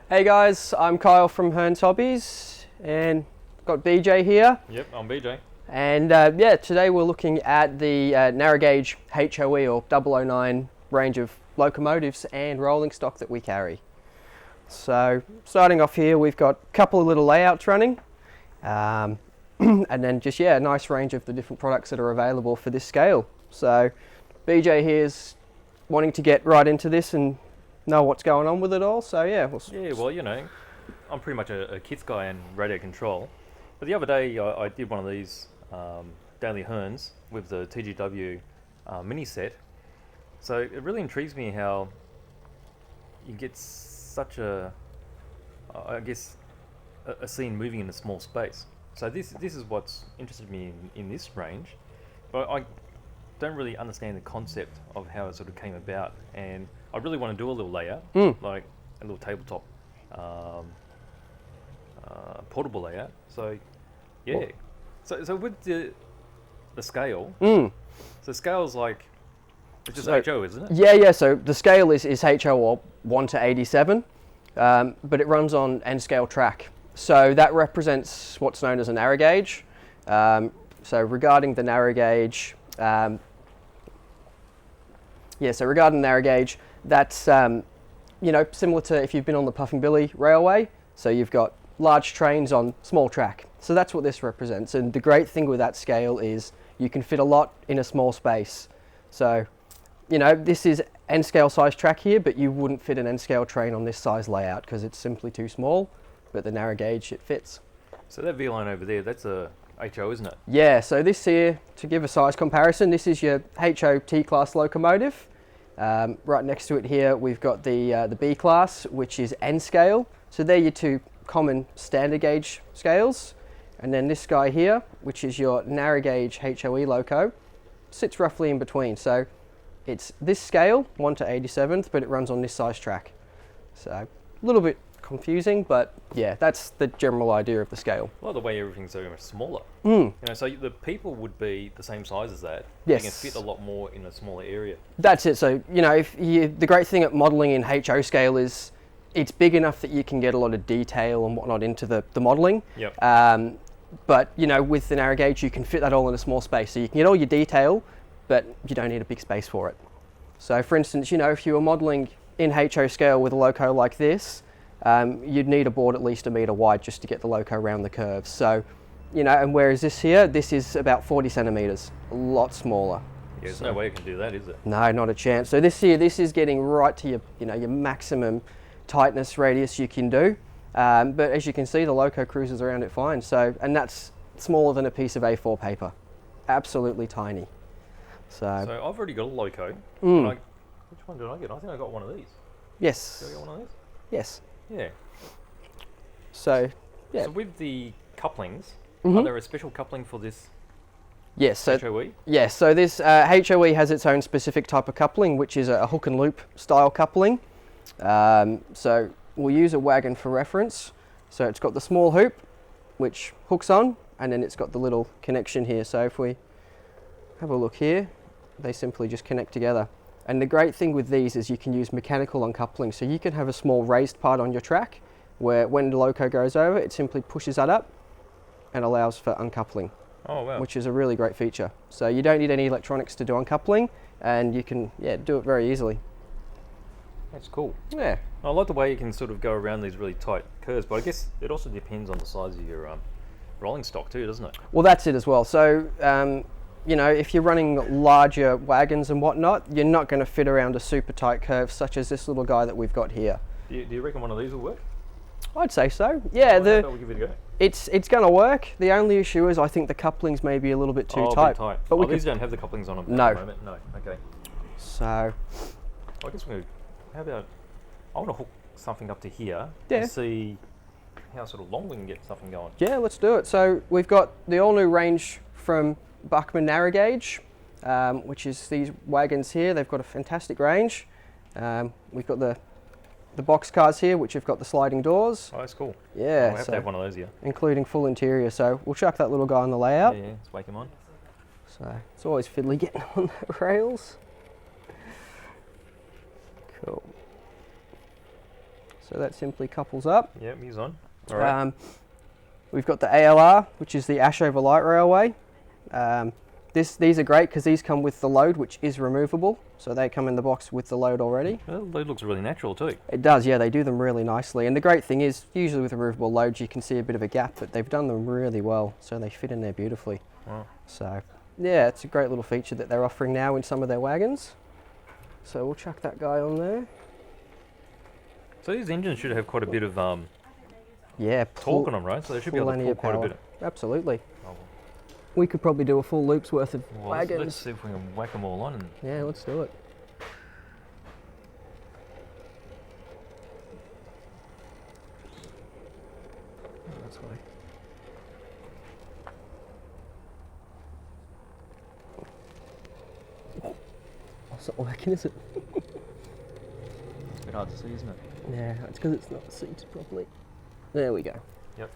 Hey guys, I'm Kyle from Hearns Hobbies and got BJ here. Yep, I'm BJ. And yeah, today we're looking at the narrow gauge HOE or 009 range of locomotives and rolling stock that we carry. So starting off here, we've got a couple of little layouts running and then just, yeah, a nice range of the different products that are available for this scale. So BJ here's wanting to get right into this and know what's going on with it all, so yeah. Well, you know, I'm pretty much a kits guy and radio control. But the other day I did one of these daily Hearns with the TGW mini set. So it really intrigues me how you get such a scene moving in a small space. So this is what's interested me in this range. But I don't really understand the concept of how it sort of came about, and I really want to do a little layout, like a little tabletop portable layout. So yeah, so with the scale, so scale's like it's just HO, isn't it? Yeah. So the scale is HO or 1 to 87, but it runs on N scale track. So that represents what's known as a narrow gauge. So regarding the narrow gauge. Regarding narrow gauge, that's you know, similar to if you've been on the Puffing Billy Railway. So you've got large trains on small track. So that's what this represents. And the great thing with that scale is you can fit a lot in a small space. So, you know, this is N scale size track here, but you wouldn't fit an N scale train on this size layout because it's simply too small. But the narrow gauge, it fits. So that V line over there, that's a HO, isn't it? Yeah, so this here, to give a size comparison, this is your HO T-class locomotive. Right next to it here, we've got the B-class, which is N-scale. So they're your two common standard gauge scales. And then this guy here, which is your narrow gauge HOE loco, sits roughly in between. So it's this scale, 1 to 87th, but it runs on this size track. So a little bit confusing, but yeah, that's the general idea of the scale. I like the way everything's so much smaller. You know, so the people would be the same size as that. Yes. They can fit a lot more in a smaller area. That's it. So, you know, the great thing at modelling in HO scale is it's big enough that you can get a lot of detail and whatnot into the modelling. Yep. But, you know, with the narrow gauge, you can fit that all in a small space. So you can get all your detail, but you don't need a big space for it. So, for instance, you know, if you were modelling in HO scale with a loco like this, you'd need a board at least 1 metre wide just to get the loco around the curves. So, you know, and whereas this here, this is about 40 centimetres, a lot smaller. Yeah, there's no way you can do that, is it? No, not a chance. So this here, this is getting right to your, you know, your maximum tightness radius you can do. But as you can see, the loco cruises around it fine. So, and that's smaller than a piece of A4 paper, absolutely tiny. So I've already got a loco. Which one did I get? I think I got one of these. Yes. Did I get one of these? Yes. Yeah. So, yeah. So with the couplings, are there a special coupling for this? Yes. So HOE? yes. So this HOE has its own specific type of coupling, which is a hook and loop style coupling. So we'll use a wagon for reference. So it's got the small hoop, which hooks on, and then it's got the little connection here. So if we have a look here, they simply just connect together. And the great thing with these is you can use mechanical uncoupling. So you can have a small raised part on your track where when the loco goes over, it simply pushes that up and allows for uncoupling. Oh, wow. Which is a really great feature. So you don't need any electronics to do uncoupling, and you can, yeah, do it very easily. That's cool. Yeah. I like the way you can sort of go around these really tight curves, but I guess it also depends on the size of your rolling stock too, doesn't it? Well, that's it as well. So, you know, if you're running larger wagons and whatnot, you're not going to fit around a super tight curve such as this little guy that we've got here. Do you reckon one of these will work? I'd say so. Yeah, we'll give it a go. It's going to work. The only issue is I think the couplings may be a little bit too tight. But these don't have the couplings on them no. at the moment? No. Okay. So I guess how about, I want to hook something up to here yeah. and see how sort of long we can get something going. Yeah, let's do it. So we've got the all new range from Buckman narrow gauge, which is these wagons here. They've got a fantastic range. We've got the box cars here, which have got the sliding doors. Oh, that's cool. Yeah, we'll have to have one of those here. Including full interior. So we'll chuck that little guy on the layout. Yeah, let's wake him on. So it's always fiddly getting on the rails. Cool. So that simply couples up. Yep, he's on. All right. We've got the ALR, which is the Ashover Light Railway. These are great because these come with the load, which is removable. So they come in the box with the load already. Well, the load looks really natural too. It does, yeah, they do them really nicely. And the great thing is, usually with removable loads, you can see a bit of a gap, but they've done them really well. So they fit in there beautifully. Wow. So, yeah, it's a great little feature that they're offering now in some of their wagons. So we'll chuck that guy on there. So these engines should have quite a bit of Yeah, torque on them, right? So they should be able to pull quite a bit. Absolutely. Oh, We could probably do a full loop's worth of well, wagons. let's see if we can whack them all on. And Yeah, let's do it. That's way. Oh, it's not working, is it? it's a bit hard to see, isn't it? Yeah, it's because it's not seated properly. There we go. Yep.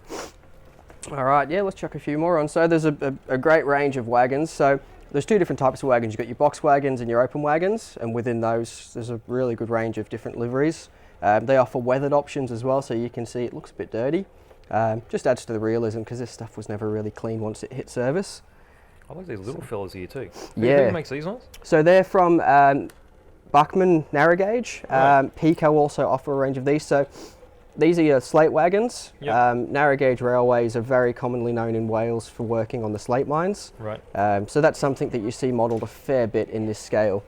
All right, yeah, let's chuck a few more on. So there's a great range of wagons. So there's two different types of wagons. You've got your box wagons and your open wagons, and within those, there's a really good range of different liveries. They offer weathered options as well, so you can see it looks a bit dirty. Just adds to the realism because this stuff was never really clean once it hit service. I like these little fellas here too. Yeah. Who makes these ones? So they're from Buckman Narrow Gauge. Right. Pico also offer a range of these. So these are your slate wagons. Yep. Narrow gauge railways are very commonly known in Wales for working on the slate mines. Right. So that's something that you see modelled a fair bit in this scale.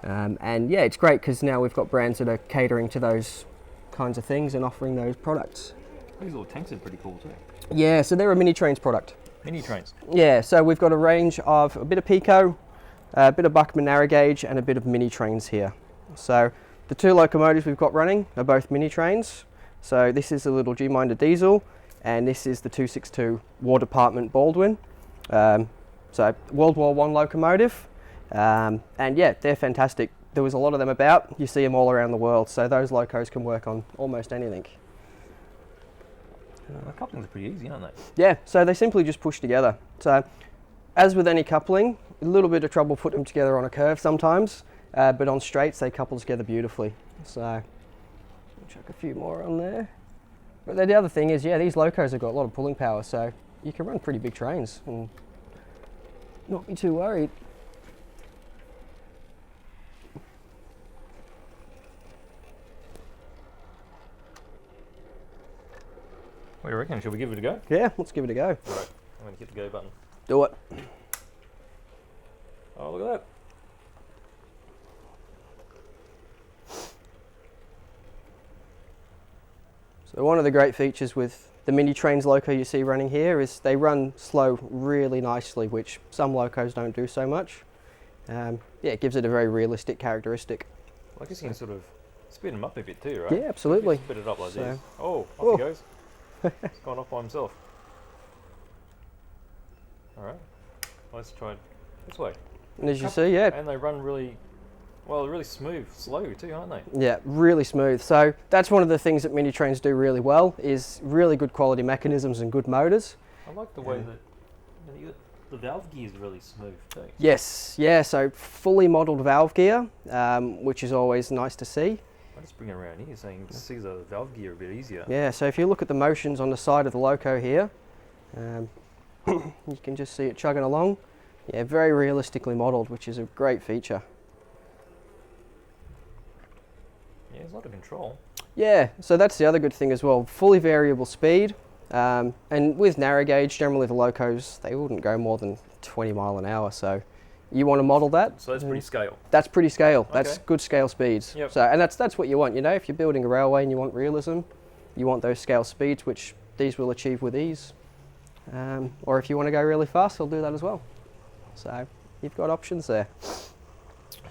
And yeah, it's great because now we've got brands that are catering to those kinds of things and offering those products. These little tanks are pretty cool too. Yeah, so they're a mini trains product. Mini trains. Yeah, so we've got a range of a bit of Pico, a bit of Buckman narrow gauge, and a bit of mini trains here. So the two locomotives we've got running are both mini trains. So this is a little G-Minder diesel, and this is the 262 War Department Baldwin. So World War I locomotive, and yeah, they're fantastic. There was a lot of them about. You see them all around the world, so those locos can work on almost anything. The couplings are pretty easy, aren't they? Yeah, so they simply just push together. So as with any coupling, a little bit of trouble putting them together on a curve sometimes, but on straights they couple together beautifully. So I'll chuck a few more on there. But the other thing is, yeah, these locos have got a lot of pulling power, so you can run pretty big trains and not be too worried. What do you reckon? Should we give it a go? Yeah, let's give it a go. Alright, I'm going to hit the go button. Do it. Oh, look at that. So one of the great features with the mini trains loco you see running here is they run slow really nicely, which some locos don't do so much. Yeah, it gives it a very realistic characteristic. Well, I guess you can sort of speed them up a bit too, right? Yeah, absolutely. Speed it up like So- this. Oh, off Oh. he goes. It's gone off by himself. Alright, let's try it this way. And as you see, yeah, And they run really, well, really smooth, slow too, aren't they? yeah, really smooth. So that's one of the things that mini trains do really well is really good quality mechanisms and good motors. I like the way that the valve gear is really smooth too. Yes, yeah, so fully modelled valve gear, which is always nice to see. I'll just bring it around here so you can see the valve gear a bit easier. Yeah, so if you look at the motions on the side of the loco here, you can just see it chugging along. Yeah, very realistically modelled, which is a great feature. Yeah, there's a lot of control. Yeah, so that's the other good thing as well. Fully variable speed, and with narrow gauge, generally the locos, they wouldn't go more than 20 mile an hour, so you want to model that. So that's pretty scale. That's pretty scale. That's Okay. good scale speeds. Yep. So, and that's what you want, you know, if you're building a railway and you want realism, you want those scale speeds, which these will achieve with ease. Or if you want to go really fast, they'll do that as well. So you've got options there.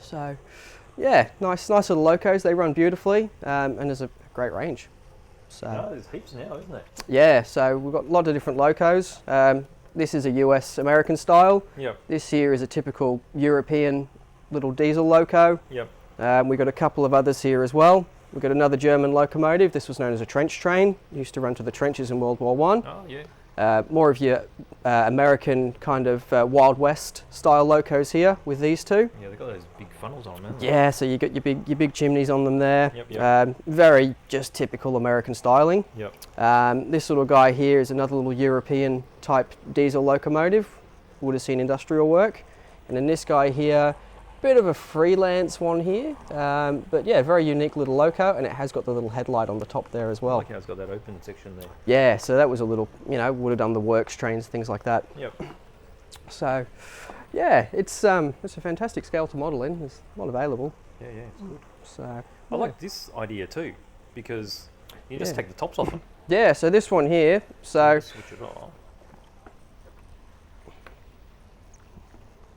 So yeah, nice little locos. They run beautifully, and there's a great range. So No, there's heaps now, isn't there? yeah, so we've got a lot of different locos. This is a US American style. Yep, This here is a typical European little diesel loco. yep. We've got a couple of others here as well. We've got another German locomotive. This was known as a trench train. Used to run to the trenches in World War I. Oh, yeah. More of your American kind of Wild West style locos here with these two. Yeah, they've got those big funnels on them. Yeah, so you got your big chimneys on them there. Yep. Very just typical American styling. Yep. This little guy here is another little European type diesel locomotive. Would have seen industrial work. And then this guy here, bit of a freelance one here, but yeah, very unique little loco, and it has got the little headlight on the top there as well. I like how it's got that open section there. Yeah, so that was a little, you know, would have done the works trains, things like that. Yep. So, yeah, it's a fantastic scale to model in. There's a lot available. Yeah, it's good. So I like this idea too, because you just take the tops off it. Yeah, so this one here, so Switch it off.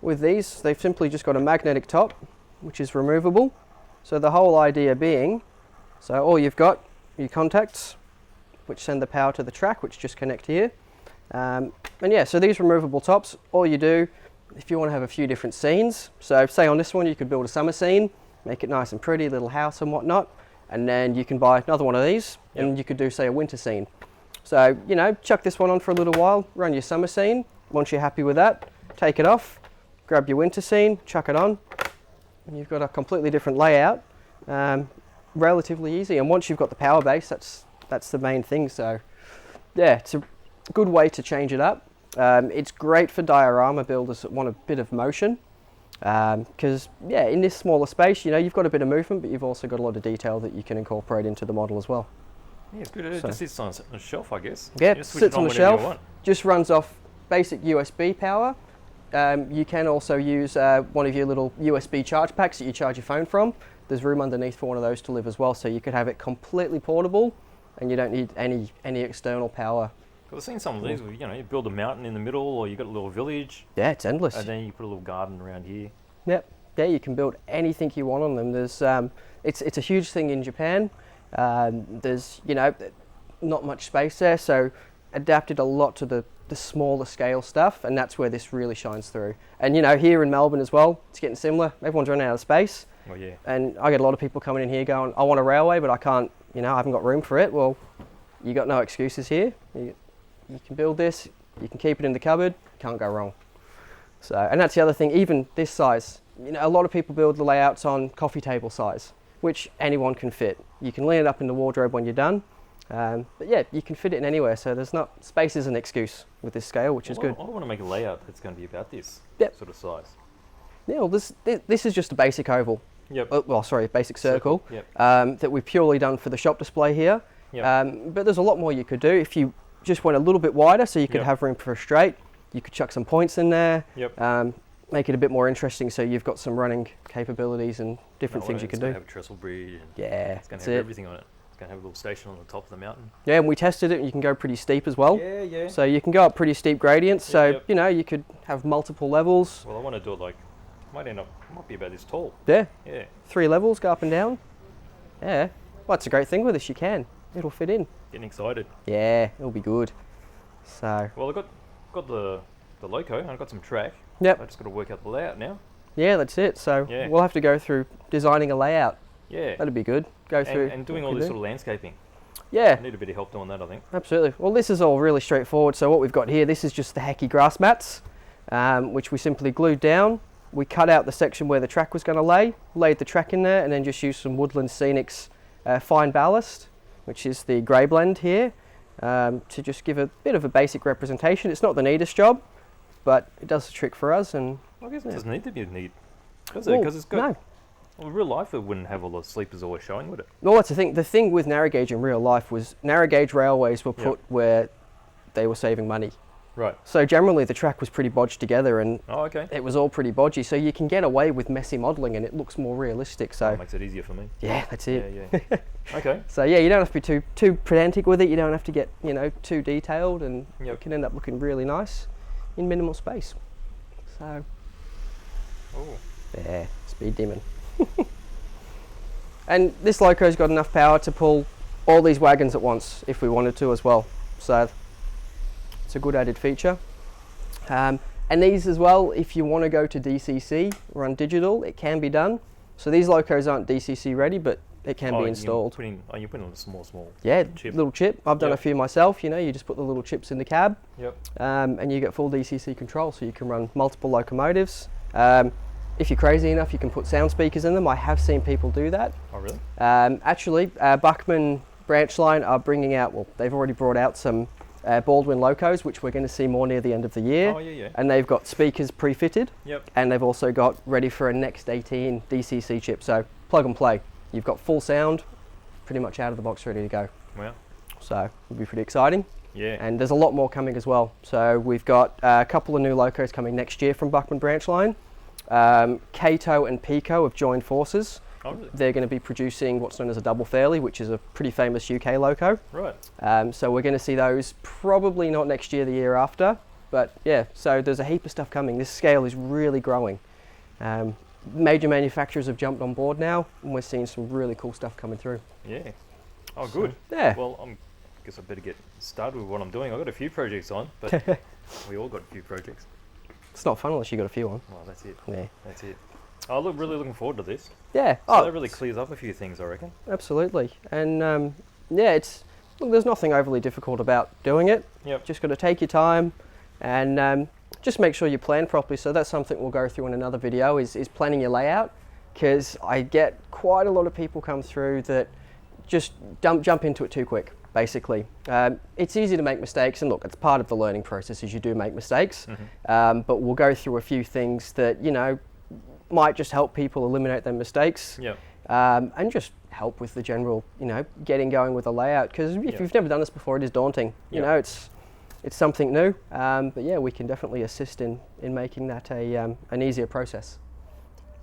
with these, they've simply just got a magnetic top, which is removable. So the whole idea being, so all you've got, your contacts, which send the power to the track, which just connect here. And yeah, so these removable tops, all you do, if you want to have a few different scenes, so say on this one you could build a summer scene, make it nice and pretty, little house and whatnot, and then you can buy another one of these, and you could do, say, a winter scene. So, you know, chuck this one on for a little while, run your summer scene. Once you're happy with that, take it off, grab your winter scene, chuck it on, and you've got a completely different layout. Relatively easy, and once you've got the power base, that's the main thing. So yeah, it's a good way to change it up. It's great for diorama builders that want a bit of motion, because yeah, in this smaller space, you know, you've got a bit of movement, but you've also got a lot of detail that you can incorporate into the model as well. Yeah, it's good. It just sits on a shelf, I guess. Yeah, You just switch sits it on the whenever you shelf, want. just runs off basic USB power. You can also use one of your little USB charge packs that you charge your phone from. There's room underneath for one of those to live as well, so you could have it completely portable, and you don't need any external power. I've seen some of these, you know, you build a mountain in the middle, or you got a little village, Yeah, it's endless. and then you put a little garden around here. Yep. Yeah, you can build anything you want on them. There's it's a huge thing in Japan. There's, you know, not much space there, so adapted a lot to the smaller scale stuff, and that's where this really shines through. And you know, here in Melbourne as well, it's getting similar. Everyone's running out of space. Oh yeah. And I get a lot of people coming in here going, I want a railway, but I can't, you know, I haven't got room for it. Well, you got no excuses here. You can build this, you can keep it in the cupboard, can't go wrong. So, and that's the other thing, even this size, you know, a lot of people build the layouts on coffee table size, which anyone can fit. You can lean it up in the wardrobe when you're done. But yeah, you can fit it in anywhere, so there's not, space is an excuse with this scale, which is good. I want to make a layout that's going to be about this sort of size. Yeah, well, this is just a basic oval. Yep. Well, sorry, basic circle. Yep. That we've purely done for the shop display here. Yep. But there's a lot more you could do if you just went a little bit wider, so you could Yep. have room for a straight. You could chuck some points in there. Yep. Make it a bit more interesting, so you've got some running capabilities and different things you can do. It's going to have a trestle bridge. And Yeah, it's going that's to have it. everything on it. It's going to have a little station on the top of the mountain. Yeah, and we tested it, and you can go pretty steep as well. Yeah. So you can go up pretty steep gradients. So Yep. you know, you could have multiple levels. Well, I want to do it like, might be about this tall. Yeah, Yeah. 3 levels, go up and down. Yeah, well, that's a great thing with this. You can, it'll fit in. Getting excited. Yeah, it'll be good. So Well, I got the loco, and I got some track. yep, I just got to work out the layout now. yeah, that's it. So Yeah. we'll have to go through designing a layout. Yeah. That'd be good. Go through And doing what all we this do. sort of landscaping. Yeah, I need a bit of help doing that, I think. absolutely. Well, this is all really straightforward. So what we've got here, this is just the hacky grass mats, which we simply glued down. We cut out the section where the track was going to lay, laid the track in there, and then just used some Woodland Scenics fine ballast, which is the grey blend here, to just give a bit of a basic representation. It's not the neatest job, but it does the trick for us. And I guess it doesn't need to be neat, does it? well, Because it's got... no. Well, in real life, it wouldn't have all the sleepers always showing, would it? Well, that's the thing. The thing with narrow gauge in real life was narrow gauge railways were put where they were saving money. Right. So generally the track was pretty bodged together, and Oh, okay. it was all pretty bodgy. So you can get away with messy modelling, and it looks more realistic. So That makes it easier for me. yeah, that's it. Yeah. Okay. So yeah, you don't have to be too pedantic with it. You don't have to get, you know, too detailed, and Yep. it can end up looking really nice in minimal space. So Oh. yeah, speed demon. And this loco's got enough power to pull all these wagons at once if we wanted to as well. So it's a good added feature. And these as well, if you want to go to DCC, run digital, it can be done. So these locos aren't DCC ready, but it can be installed. You're putting on a small Yeah, chip. little chip. I've done a Yep. few myself. You know, you just put the little chips in the cab, Yep. and you get full DCC control, so you can run multiple locomotives. If you're crazy enough, you can put sound speakers in them. I have seen people do that. Oh, really? Actually, Buckman branch line are bringing out, well, they've already brought out some Baldwin locos, which we're going to see more near the end of the year. Oh, yeah. And they've got speakers pre-fitted. Yep. And they've also got ready for a next 18 DCC chip. So plug and play. You've got full sound, pretty much out of the box, ready to go. Wow. So it'll be pretty exciting. Yeah. And there's a lot more coming as well. So we've got a couple of new locos coming next year from Buckman branch line. Cato and Pico have joined forces. Oh, really? They're going to be producing what's known as a double fairley, which is a pretty famous UK loco. Right. So we're going to see those probably not next year, the year after. But yeah, so there's a heap of stuff coming. This scale is really growing. Major manufacturers have jumped on board now, and we're seeing some really cool stuff coming through. Yeah. Oh, good. Yeah. Well, I guess I better get started with what I'm doing. I've got a few projects on, but we all got a few projects. It's not fun unless you got a few on. Well, that's it. Yeah. That's it. Oh, look, really looking forward to this. Yeah. So that really clears up a few things, I reckon. Absolutely. And yeah, look, there's nothing overly difficult about doing it. Yep. Just got to take your time and just make sure you plan properly. So that's something we'll go through in another video is planning your layout, because I get quite a lot of people come through that just jump into it too quick, basically. It's easy to make mistakes, and look, it's part of the learning process is you do make mistakes, but we'll go through a few things that, you know, might just help people eliminate their mistakes. Yep. And just help with the general, you know, getting going with a layout. Because if you've never done this before, it is daunting. You know, it's something new. But yeah, we can definitely assist in making that an easier process.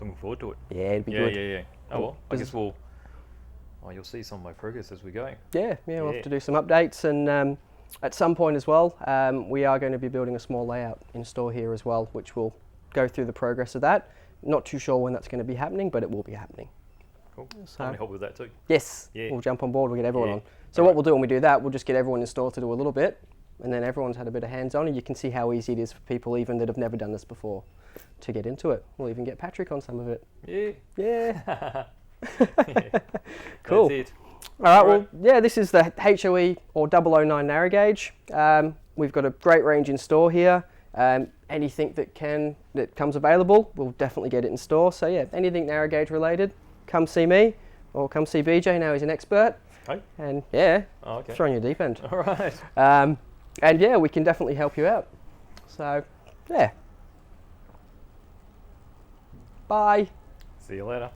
Looking forward to it. Yeah, it'd be good. Yeah. Oh, well, I guess you'll see some of my progress as we go. Yeah, we'll have to do some updates. And at some point as well, we are going to be building a small layout in store here as well, which will go through the progress of that. Not too sure when that's going to be happening, but it will be happening. Cool. So, I'm going to help with that too. Yes, Yeah. we'll jump on board, we'll get everyone on. So All what right. we'll do when we do that, we'll just get everyone in store to do a little bit, and then everyone's had a bit of hands-on, and you can see how easy it is for people even that have never done this before to get into it. We'll even get Patrick on some of it. Yeah. Yeah. Yeah. Cool. That's it. All right, All well, right. yeah, this is the HOE or 009 narrow gauge. We've got a great range in store here. Anything that comes available, we'll definitely get it in store. So yeah, anything narrow gauge related, come see me or come see BJ. Now he's an expert. Hey. And yeah, Oh, okay. throwing you deep end. All right. And yeah, we can definitely help you out. So yeah. Bye. See you later.